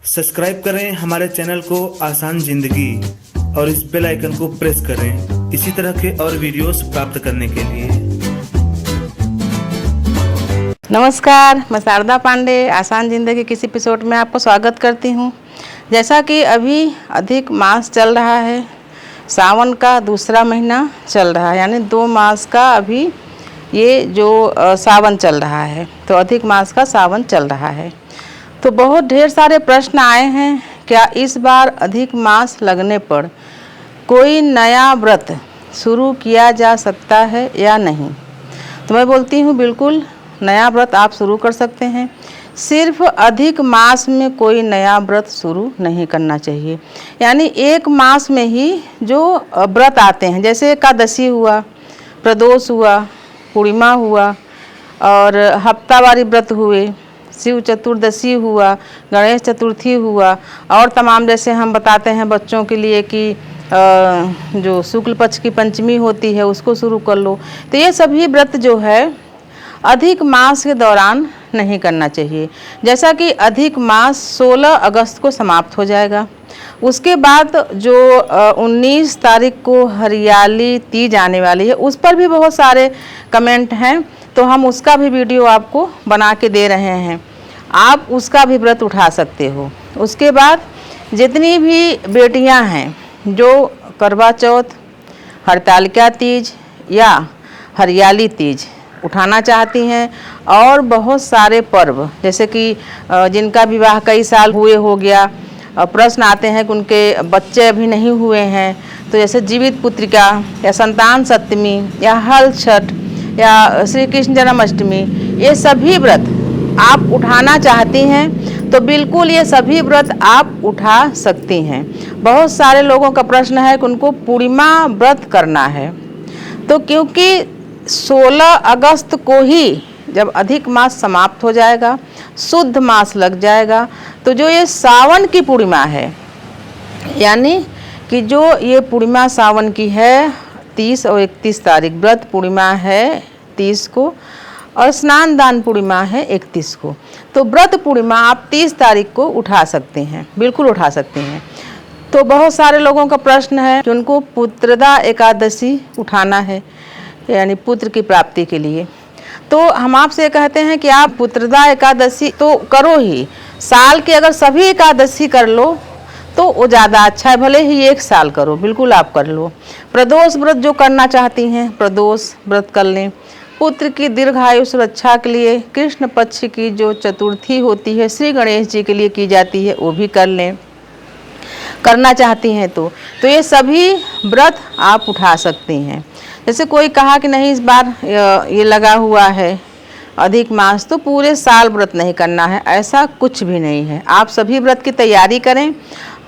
Subscribe करें हमारे channel को आसान जिंदगी और इस बेल आइकन को प्रेस करें इसी तरह के और वीडियोस प्राप्त करने के लिए। नमस्कार, मैं शारदा पांडे आसान ज़िंदगी किसी एपिसोड में आपको स्वागत करती हूँ। जैसा कि अभी अधिक मास चल रहा है, सावन का दूसरा महीना चल रहा है, यानी 2 मास का अभी ये जो सावन चल रहा है, तो अधिक मास का सावन चल रहा है। तो बहुत ढेर सारे प्रश्न आए हैं, क्या इस बार अधिक मास लगने पर कोई नया व्रत शुरू किया जा सकता है या नहीं। तो मैं बोलती हूँ बिल्कुल नया व्रत आप शुरू कर सकते हैं। सिर्फ अधिक मास में कोई नया व्रत शुरू नहीं करना चाहिए। यानी एक मास में ही जो व्रत आते हैं, जैसे एकादशी हुआ, प्रदोष हुआ, पूर्णिमा हुआ और हफ्तावारी व्रत हुए, शिव चतुर्दशी हुआ, गणेश चतुर्थी हुआ और तमाम जैसे हम बताते हैं बच्चों के लिए कि जो शुक्ल पक्ष की पंचमी होती है उसको शुरू कर लो। तो ये सभी व्रत जो है अधिक मास के दौरान नहीं करना चाहिए। जैसा कि अधिक मास 16 अगस्त को समाप्त हो जाएगा। उसके बाद जो 19 तारीख को हरियाली तीज आने वाली है, उस पर भी बहुत सारे कमेंट हैं, तो हम उसका भी वीडियो आपको बना के दे रहे हैं, आप उसका भी व्रत उठा सकते हो। उसके बाद जितनी भी बेटियां हैं जो करवा चौथ, हरतालिका तीज या हरियाली तीज उठाना चाहती हैं और बहुत सारे पर्व, जैसे कि जिनका विवाह कई साल हुए हो गया, प्रश्न आते हैं कि उनके बच्चे अभी नहीं हुए हैं, तो जैसे जीवित पुत्रिका या संतान सप्तमी या हल छठ या श्री कृष्ण जन्माष्टमी, ये सभी व्रत आप उठाना चाहती हैं तो बिल्कुल ये सभी व्रत आप उठा सकती हैं। बहुत सारे लोगों का प्रश्न है कि उनको पूर्णिमा व्रत करना है, तो क्योंकि 16 अगस्त को ही जब अधिक मास समाप्त हो जाएगा, शुद्ध मास लग जाएगा, तो जो ये सावन की पूर्णिमा है, यानी कि जो ये पूर्णिमा सावन की है 30 और 31 तारीख, व्रत पूर्णिमा है 30 को और स्नान दान पूर्णिमा है 31 को, तो व्रत पूर्णिमा आप 30 तारीख को उठा सकते हैं, बिल्कुल उठा सकते हैं। तो बहुत सारे लोगों का प्रश्न है कि उनको पुत्रदा एकादशी उठाना है, यानी पुत्र की प्राप्ति के लिए। तो हम आपसे कहते हैं कि आप पुत्रदा एकादशी तो करो ही, साल के अगर सभी एकादशी कर लो तो वो ज़्यादा अच्छा है, भले ही 1 साल करो, बिल्कुल आप कर लो। प्रदोष व्रत जो करना चाहती हैं प्रदोष व्रत कर लें। पुत्र की दीर्घायु सुरक्षा के लिए कृष्ण पक्ष की जो चतुर्थी होती है श्री गणेश जी के लिए की जाती है, वो भी कर लें, करना चाहती हैं तो ये सभी व्रत आप उठा सकती हैं। जैसे कोई कहा कि नहीं इस बार ये लगा हुआ है अधिक मास, तो पूरे साल व्रत नहीं करना है, ऐसा कुछ भी नहीं है। आप सभी व्रत की तैयारी करें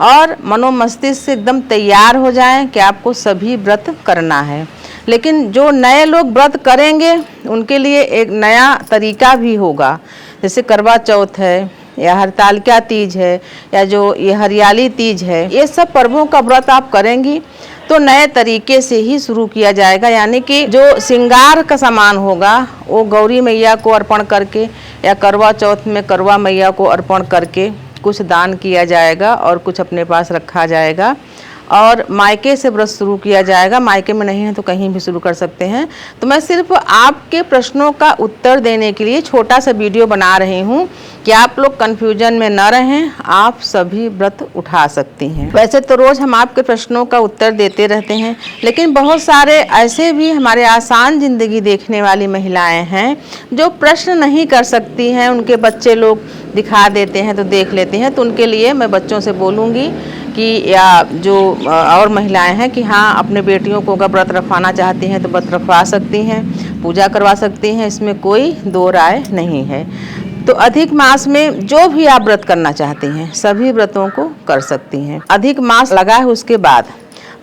और मनोमस्तिष्क से एकदम तैयार हो जाएं कि आपको सभी व्रत करना है। लेकिन जो नए लोग व्रत करेंगे उनके लिए एक नया तरीका भी होगा, जैसे करवा चौथ है या हरतालिका तीज है या जो ये हरियाली तीज है, ये सब पर्वों का व्रत आप करेंगी तो नए तरीके से ही शुरू किया जाएगा। यानी कि जो श्रृंगार का सामान होगा वो गौरी मैया को अर्पण करके या करवा चौथ में करवा मैया को अर्पण करके कुछ दान किया जाएगा और कुछ अपने पास रखा जाएगा और मायके से व्रत शुरू किया जाएगा। मायके में नहीं है तो कहीं भी शुरू कर सकते हैं। तो मैं सिर्फ आपके प्रश्नों का उत्तर देने के लिए छोटा सा वीडियो बना रही हूँ कि आप लोग कन्फ्यूजन में न रहें, आप सभी व्रत उठा सकती हैं। वैसे तो रोज़ हम आपके प्रश्नों का उत्तर देते रहते हैं, लेकिन बहुत सारे ऐसे भी हमारे आसान ज़िंदगी देखने वाली महिलाएं हैं जो प्रश्न नहीं कर सकती हैं, उनके बच्चे लोग दिखा देते हैं तो देख लेते हैं, तो उनके लिए मैं बच्चों से बोलूँगी कि या जो और महिलाएं हैं कि हाँ अपने बेटियों को अगर व्रत रखवाना चाहती हैं तो व्रत रखवा सकती हैं, पूजा करवा सकती हैं, इसमें कोई दो राय नहीं है। तो अधिक मास में जो भी आप व्रत करना चाहती हैं सभी व्रतों को कर सकती हैं। अधिक मास लगा है उसके बाद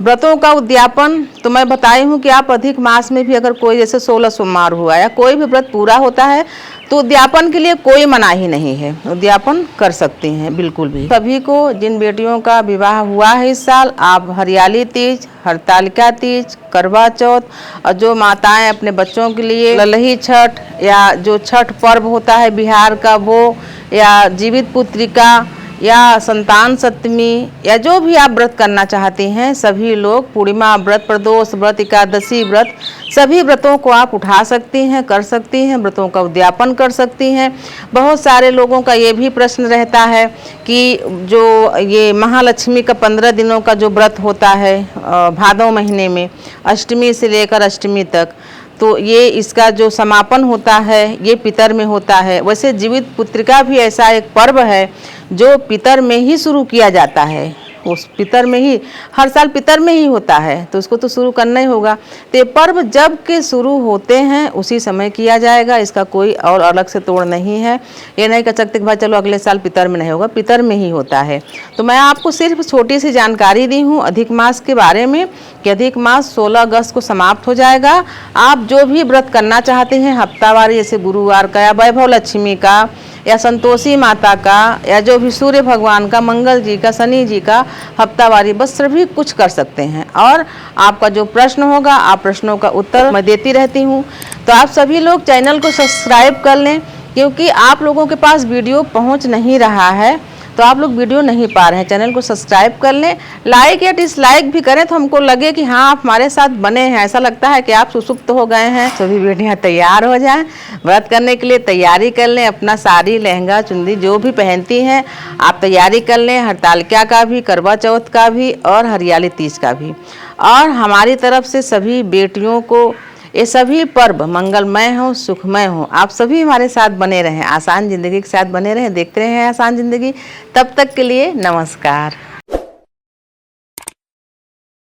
व्रतों का उद्यापन तो मैं बताई हूँ कि आप अधिक मास में भी अगर कोई जैसे 16 सोमवार हुआ या कोई भी व्रत पूरा होता है तो उद्यापन के लिए कोई मनाही नहीं है, उद्यापन कर सकते हैं बिल्कुल भी। सभी को जिन बेटियों का विवाह हुआ है इस साल, आप हरियाली तीज, हरतालिका तीज, करवा चौथ और जो माताएं अपने बच्चों के लिए ललही छठ या जो छठ पर्व होता है बिहार का वो, या जीवित पुत्रिका या संतान सप्तमी या जो भी आप व्रत करना चाहते हैं, सभी लोग पूर्णिमा व्रत, प्रदोष व्रत, एकादशी व्रत, सभी व्रतों को आप उठा सकती हैं, कर सकती हैं, व्रतों का उद्यापन कर सकती हैं। बहुत सारे लोगों का ये भी प्रश्न रहता है कि जो ये महालक्ष्मी का 15 दिनों का जो व्रत होता है भादों महीने में, अष्टमी से लेकर अष्टमी तक, तो ये इसका जो समापन होता है ये पितर में होता है। वैसे जीवित पुत्रिका भी ऐसा एक पर्व है जो पितर में ही शुरू किया जाता है, उस पितर में ही, हर साल पितर में ही होता है, तो उसको तो शुरू करना ही होगा। तो ये पर्व जब के शुरू होते हैं उसी समय किया जाएगा, इसका कोई और अलग से तोड़ नहीं है। ये नहीं कह सकते कि भाई चलो अगले साल पितर में नहीं होगा, पितर में ही होता है। तो मैं आपको सिर्फ छोटी सी जानकारी दी हूँ अधिक मास के बारे में कि अधिक मास 16 अगस्त को समाप्त हो जाएगा। आप जो भी व्रत करना चाहते हैं हफ्तावार, जैसे गुरुवार का या वैभव लक्ष्मी का या संतोषी माता का या जो भी सूर्य भगवान का, मंगल जी का, शनि जी का हफ्तावारी, बस सभी कुछ कर सकते हैं। और आपका जो प्रश्न होगा, आप प्रश्नों का उत्तर मैं देती रहती हूँ। तो आप सभी लोग चैनल को सब्सक्राइब कर लें, क्योंकि आप लोगों के पास वीडियो पहुँच नहीं रहा है, तो आप लोग वीडियो नहीं पा रहे हैं। चैनल को सब्सक्राइब कर लें, लाइक या डिसलाइक भी करें तो हमको लगे कि हाँ आप हमारे साथ बने हैं, ऐसा लगता है कि आप सुसुप्त हो गए हैं। सभी बेटियां तैयार हो जाएं, व्रत करने के लिए तैयारी कर लें, अपना साड़ी, लहंगा, चुन्नी जो भी पहनती हैं आप तैयारी कर लें, हरतालिका का भी, करवा चौथ का भी और हरियाली तीज का भी। और हमारी तरफ से सभी बेटियों को ये सभी पर्व मंगलमय हो, सुखमय हो। आप सभी हमारे साथ बने रहें, आसान ज़िंदगी के साथ बने रहें, देखते रहें आसान ज़िंदगी। तब तक के लिए नमस्कार।